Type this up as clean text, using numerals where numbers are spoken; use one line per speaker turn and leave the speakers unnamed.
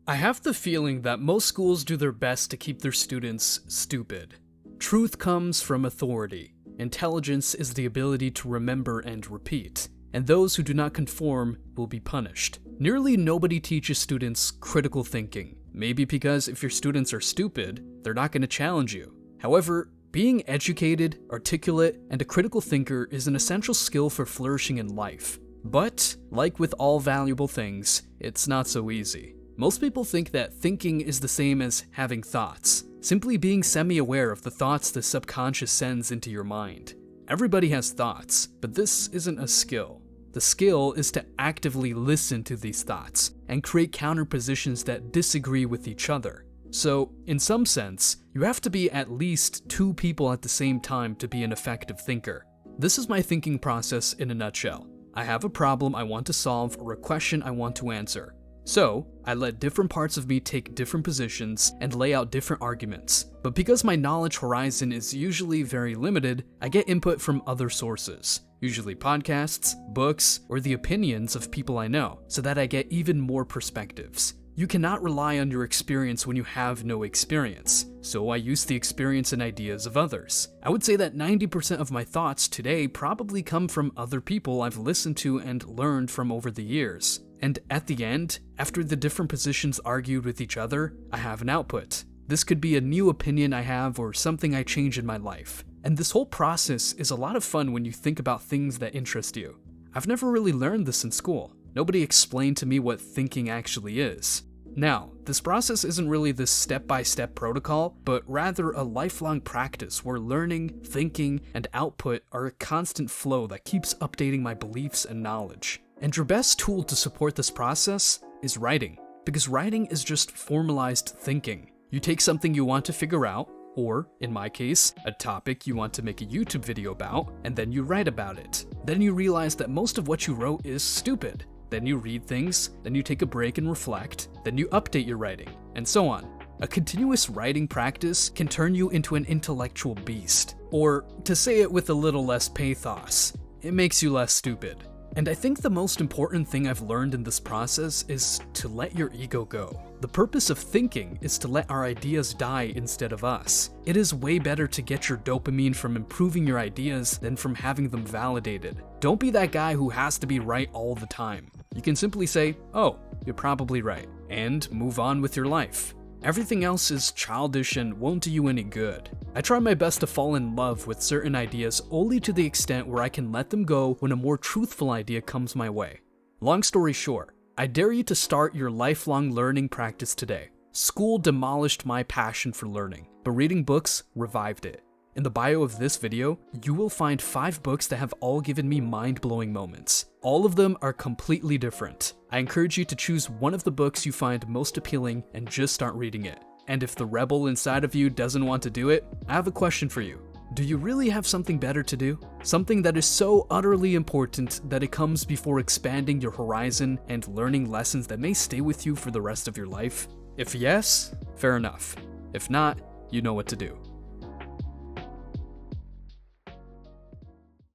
I have the feeling that most schools do their best to keep their students stupid. Truth comes from authority. Intelligence is the ability to remember and repeat, and those who do not conform will be punished. Nearly nobody teaches students critical thinking, maybe because if your students are stupid, they're not going to challenge you. However, being educated, articulate, and a critical thinker is an essential skill for flourishing in life. But, like with all valuable things, it's not so easy. Most people think that thinking is the same as having thoughts, simply being semi-aware of the thoughts the subconscious sends into your mind. Everybody has thoughts, but this isn't a skill. The skill is to actively listen to these thoughts and create counterpositions that disagree with each other. So, in some sense, you have to be at least two people at the same time to be an effective thinker. This is my thinking process in a nutshell. I have a problem I want to solve or a question I want to answer. So, I let different parts of me take different positions and lay out different arguments. But because my knowledge horizon is usually very limited, I get input from other sources, usually podcasts, books, or the opinions of people I know, so that I get even more perspectives. You cannot rely on your experience when you have no experience, so I use the experience and ideas of others. I would say that 90% of my thoughts today probably come from other people I've listened to and learned from over the years. And at the end, after the different positions argued with each other, I have an output. This could be a new opinion I have or something I change in my life. And this whole process is a lot of fun when you think about things that interest you. I've never really learned this in school. Nobody explained to me what thinking actually is. Now, this process isn't really this step-by-step protocol, but rather a lifelong practice where learning, thinking, and output are a constant flow that keeps updating my beliefs and knowledge. And your best tool to support this process is writing, because writing is just formalized thinking. You take something you want to figure out, or, in my case, a topic you want to make a YouTube video about, and then you write about it. Then you realize that most of what you wrote is stupid. Then you read things, then you take a break and reflect, then you update your writing, and so on. A continuous writing practice can turn you into an intellectual beast. Or, to say it with a little less pathos, it makes you less stupid. And I think the most important thing I've learned in this process is to let your ego go. The purpose of thinking is to let our ideas die instead of us. It is way better to get your dopamine from improving your ideas than from having them validated. Don't be that guy who has to be right all the time. You can simply say, "Oh, you're probably right," and move on with your life. Everything else is childish and won't do you any good. I try my best to fall in love with certain ideas only to the extent where I can let them go when a more truthful idea comes my way. Long story short, I dare you to start your lifelong learning practice today. School demolished my passion for learning, but reading books revived it. In the bio of this video, you will find 5 books that have all given me mind-blowing moments. All of them are completely different. I encourage you to choose one of the books you find most appealing and just start reading it. And if the rebel inside of you doesn't want to do it, I have a question for you. Do you really have something better to do? Something that is so utterly important that it comes before expanding your horizon and learning lessons that may stay with you for the rest of your life? If yes, fair enough. If not, you know what to do.